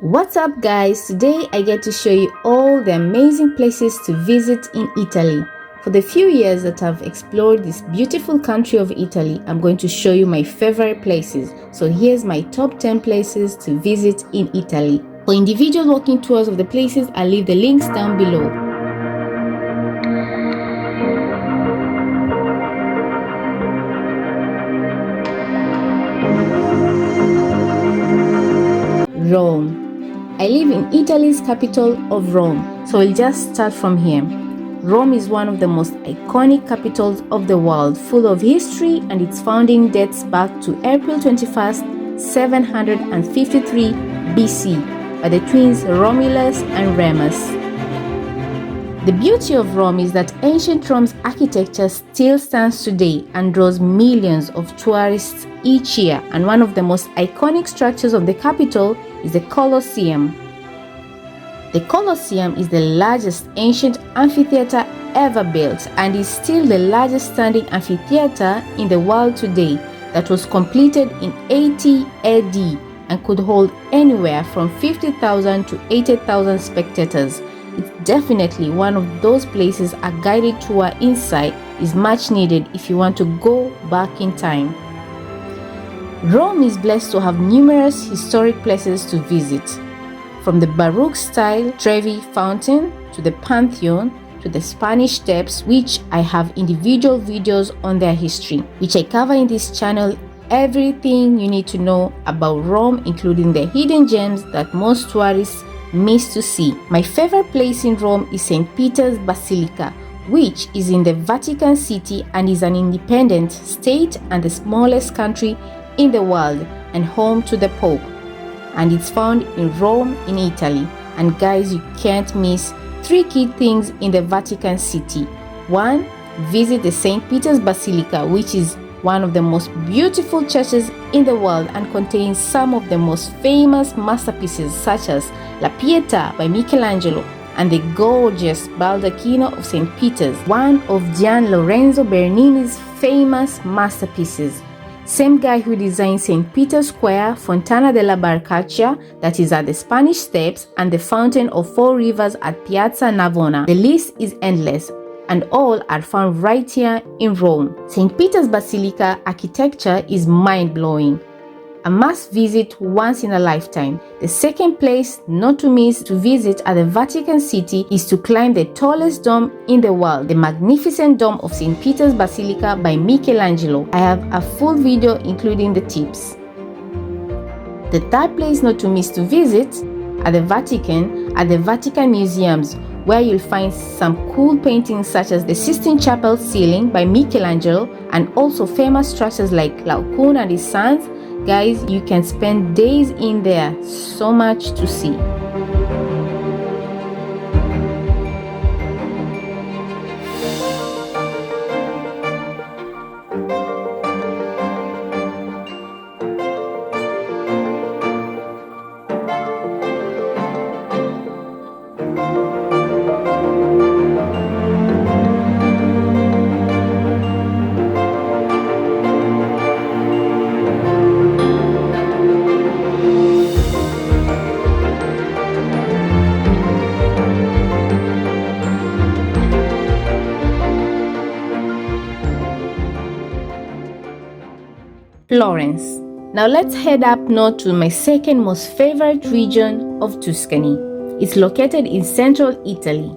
What's up guys, today I get to show you all the amazing places to visit in Italy. For the few years that I've explored this beautiful country of Italy, I'm going to show you my favorite places. So here's my top 10 places to visit in Italy. For individual walking tours of the places, I'll leave the links down below. Rome. I live in Italy's capital of Rome, so we'll just start from here. Rome is one of the most iconic capitals of the world, full of history, and its founding dates back to April 21st, 753 BC by the twins Romulus and Remus. The beauty of Rome is that ancient Rome's architecture still stands today and draws millions of tourists each year, and one of the most iconic structures of the capital is the Colosseum. The Colosseum is the largest ancient amphitheater ever built and is still the largest standing amphitheater in the world today, that was completed in 80 AD and could hold anywhere from 50,000 to 80,000 spectators. It's definitely one of those places a guided tour inside is much needed if you want to go back in time. Rome is blessed to have numerous historic places to visit, from the Baroque style TREVI Fountain to the PANTHEON to the Spanish Steps, which I have individual videos on their history, which I cover in this channel. Everything you need to know about Rome, including the hidden gems that most tourists miss to see. My favorite place in Rome is St. Peter's Basilica, which is in the Vatican City and is an independent state and the smallest country in the world and home to the Pope. And it's found in Rome in Italy. And guys, you can't miss 3 key things in the Vatican City. 1. Visit the St. Peter's Basilica, which is one of the most beautiful churches in the world and contains some of the most famous masterpieces such as La Pietà by Michelangelo and the gorgeous Baldacchino of St. Peter's, one of Gian Lorenzo Bernini's famous masterpieces. Same guy who designed St. Peter's Square, Fontana della Barcaccia, that is at the Spanish Steps, and the Fountain of 4 Rivers at Piazza Navona. The list is endless, and all are found right here in Rome. St. Peter's Basilica architecture is mind-blowing. A must visit once in a lifetime. The second place not to miss to visit at the Vatican City is to climb the tallest dome in the world, the magnificent dome of St. Peter's Basilica by Michelangelo. I have a full video including the tips. The third place not to miss to visit at the Vatican Museums, where you'll find some cool paintings such as the Sistine Chapel ceiling by Michelangelo and also famous structures like Laocoon and his sons. Guys, you can spend days in there, so much to see. Florence. Now let's head up north to my second most favorite region of Tuscany. It's located in central Italy.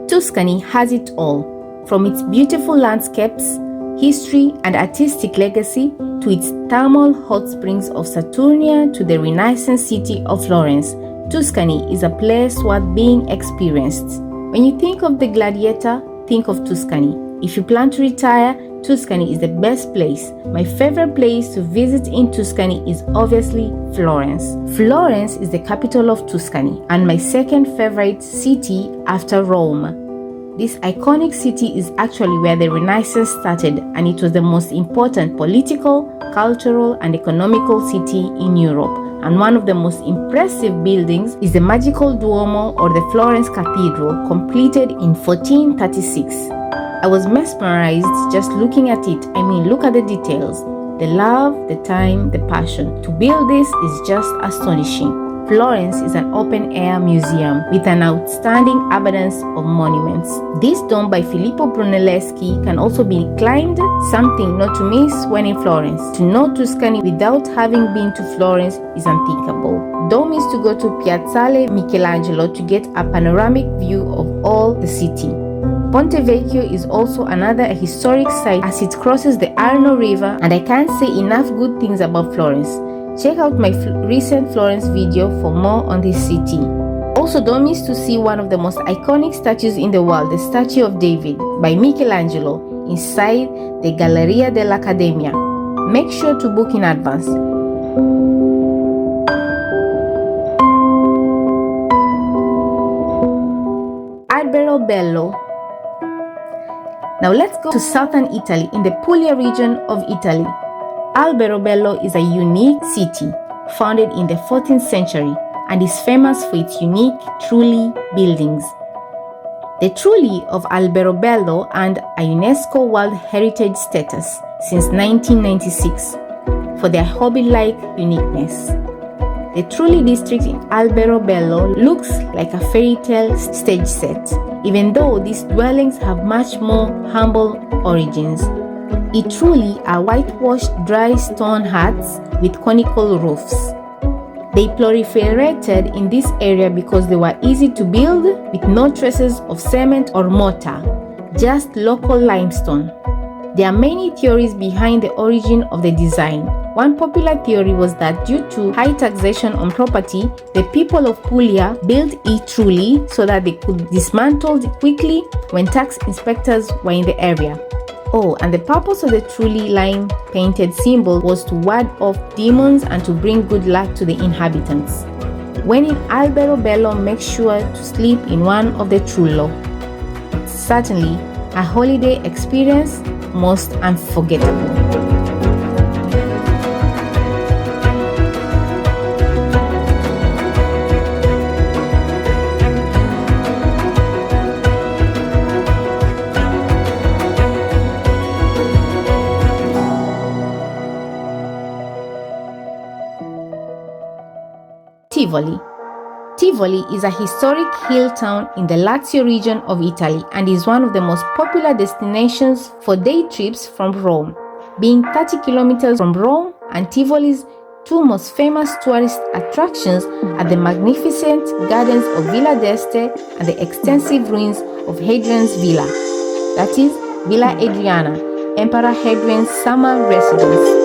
Tuscany has it all, from its beautiful landscapes, history and artistic legacy to its thermal hot springs of Saturnia to the Renaissance city of Florence. Tuscany is a place worth being experienced. When you think of the gladiator, think of Tuscany. If you plan to retire, Tuscany is the best place. My favorite place to visit in Tuscany is obviously Florence. Florence is the capital of Tuscany and my second favorite city after Rome. This iconic city is actually where the Renaissance started, and it was the most important political, cultural, and economical city in Europe. And one of the most impressive buildings is the magical Duomo, or the Florence Cathedral, completed in 1436. I was mesmerized just looking at it. I mean, look at the details. The love, the time, the passion. To build this is just astonishing. Florence is an open-air museum with an outstanding abundance of monuments. This dome by Filippo Brunelleschi can also be climbed, something not to miss when in Florence. To know Tuscany without having been to Florence is unthinkable. Dome is to go to Piazzale Michelangelo to get a panoramic view of all the city. Ponte Vecchio is also another historic site as it crosses the Arno River, and I can't say enough good things about Florence. Check out my recent Florence video for more on this city. Also, don't miss to see one of the most iconic statues in the world, the Statue of David by Michelangelo, inside the Galleria dell'Accademia. Make sure to book in advance. Alberobello. Now let's go to southern Italy in the Puglia region of Italy. Alberobello is a unique city founded in the 14th century and is famous for its unique Trulli buildings. The Trulli of Alberobello earned a UNESCO World Heritage status since 1996 for their hobby-like uniqueness. The Trulli district in Alberobello looks like a fairy tale stage set, even though these dwellings have much more humble origins. I Trulli are whitewashed dry stone huts with conical roofs. They proliferated in this area because they were easy to build with no traces of cement or mortar, just local limestone. There are many theories behind the origin of the design. One popular theory was that due to high taxation on property, the people of Puglia built I Trulli so that they could dismantle it quickly when tax inspectors were in the area. Oh, and the purpose of the Trulli lime painted symbol was to ward off demons and to bring good luck to the inhabitants. When in Alberobello, make sure to sleep in one of the Trullo. It's certainly a holiday experience most unforgettable. Tivoli. Tivoli is a historic hill town in the Lazio region of Italy and is one of the most popular destinations for day trips from Rome. Being 30 kilometers from Rome, and Tivoli's two most famous tourist attractions are the magnificent gardens of Villa d'Este and the extensive ruins of Hadrian's Villa, that is, Villa Adriana, Emperor Hadrian's summer residence.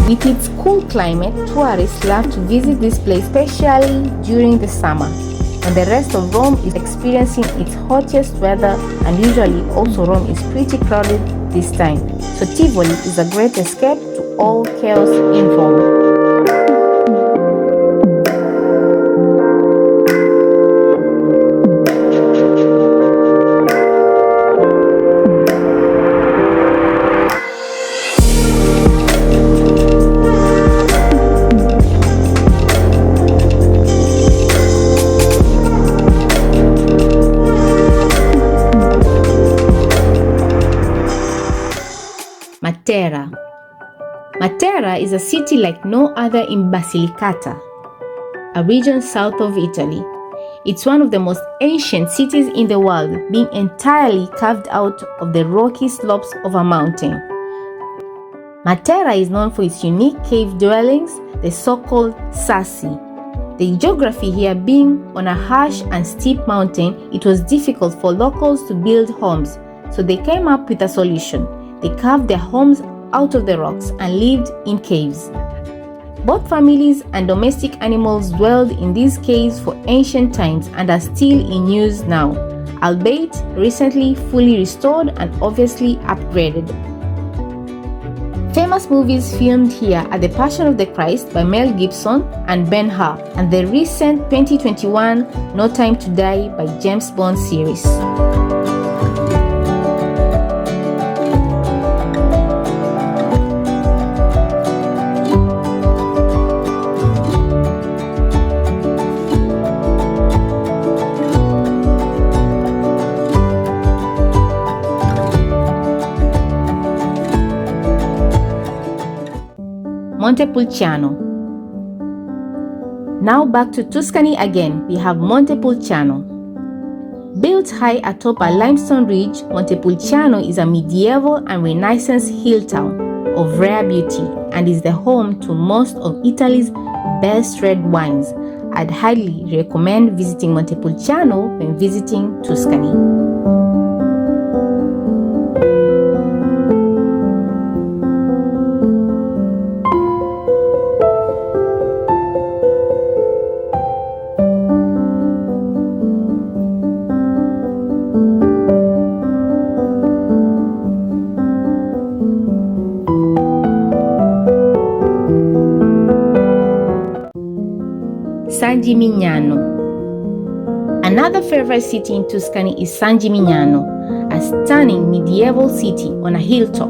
With its cool climate, tourists love to visit this place, especially during the summer, when the rest of Rome is experiencing its hottest weather, and usually also Rome is pretty crowded this time. So Tivoli is a great escape to all chaos in Rome. Matera. Matera is a city like no other in Basilicata, a region south of Italy. It's one of the most ancient cities in the world, being entirely carved out of the rocky slopes of a mountain. Matera is known for its unique cave dwellings, the so-called sassi. The geography here being on a harsh and steep mountain, it was difficult for locals to build homes, so they came up with a solution. They carved their homes out of the rocks and lived in caves. Both families and domestic animals dwelled in these caves for ancient times and are still in use now, albeit recently fully restored and obviously upgraded. Famous movies filmed here are The Passion of the Christ by Mel Gibson and Ben-Hur, and the recent 2021 No Time to Die by James Bond series. Montepulciano. Now back to Tuscany again, we have Montepulciano. Built high atop a limestone ridge, Montepulciano is a medieval and Renaissance hill town of rare beauty and is the home to most of Italy's best red wines. I'd highly recommend visiting Montepulciano when visiting Tuscany. San Gimignano. Another favorite city in Tuscany is San Gimignano, a stunning medieval city on a hilltop.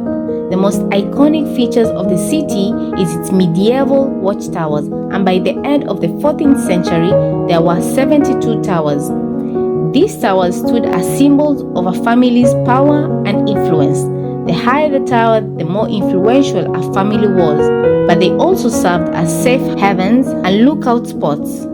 The most iconic features of the city is its medieval watchtowers, and by the end of the 14th century, there were 72 towers. These towers stood as symbols of a family's power and influence. The higher the tower, the more influential a family was, but they also served as safe havens and lookout spots.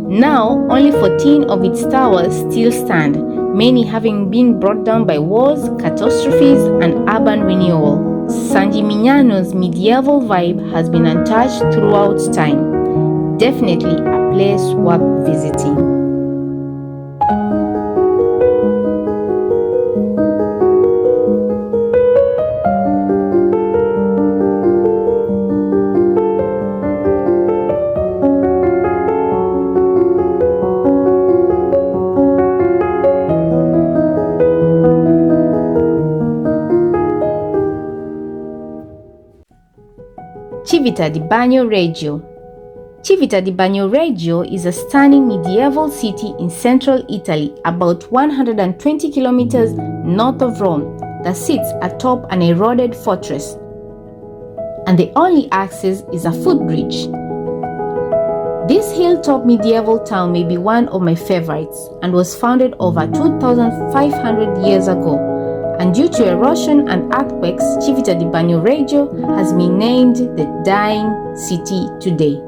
Now, only 14 of its towers still stand, many having been brought down by wars, catastrophes, and urban renewal. San Gimignano's medieval vibe has been untouched throughout time. Definitely a place worth visiting. Civita di Bagnoregio. Civita di Bagnoregio is a stunning medieval city in central Italy, about 120 kilometers north of Rome, that sits atop an eroded fortress, and the only access is a footbridge. This hilltop medieval town may be one of my favorites and was founded over 2,500 years ago, and due to erosion and earthquakes, Civita di Bagnoregio has been named the Dying City today.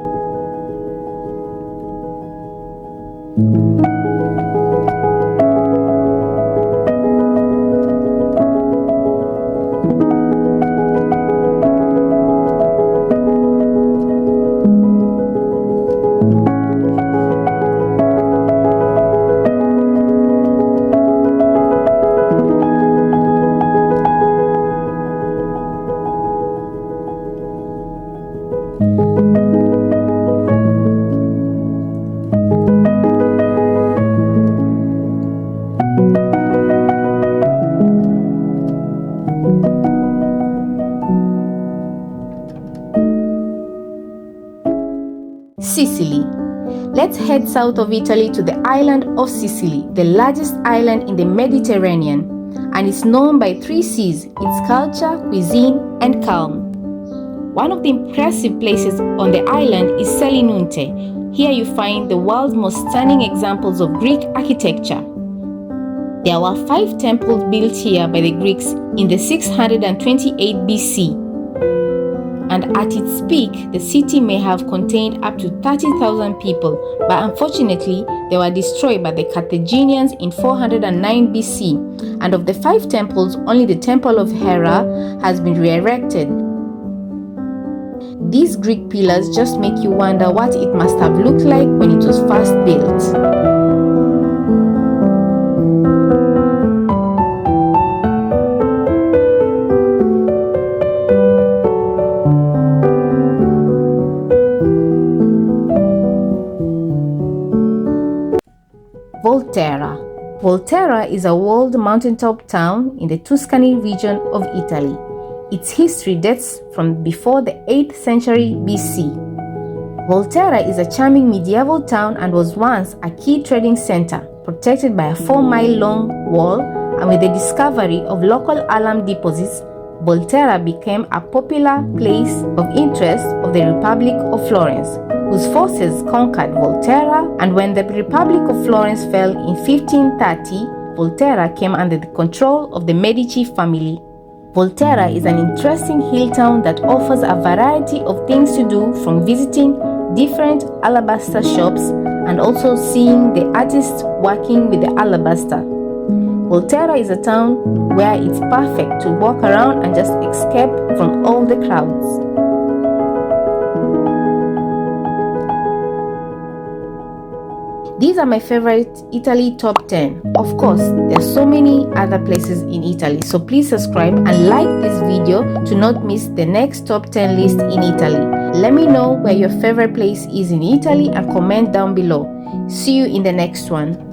Sicily. Let's head south of Italy to the island of Sicily, the largest island in the Mediterranean, and is known by 3 C's: its culture, cuisine, and calm. One of the impressive places on the island is Selinunte. Here you find the world's most stunning examples of Greek architecture. There were 5 temples built here by the Greeks in the 628 BC. And at its peak, the city may have contained up to 30,000 people, but unfortunately, they were destroyed by the Carthaginians in 409 BC, and of the 5 temples, only the Temple of Hera has been re-erected. These Greek pillars just make you wonder what it must have looked like when it was first built. Volterra. Volterra is a walled mountaintop town in the Tuscany region of Italy. Its history dates from before the 8th century BC. Volterra is a charming medieval town and was once a key trading center, protected by a 4-mile-long wall, and with the discovery of local alum deposits, Volterra became a popular place of interest of the Republic of Florence, whose forces conquered Volterra, and when the Republic of Florence fell in 1530, Volterra came under the control of the Medici family. Volterra is an interesting hill town that offers a variety of things to do, from visiting different alabaster shops and also seeing the artists working with the alabaster. Volterra is a town where it's perfect to walk around and just escape from all the crowds. These are my favorite Italy top 10. Of course, there's so many other places in Italy, so please subscribe and like this video to not miss the next top 10 list in Italy. Let me know where your favorite place is in Italy and comment down below. See you in the next one.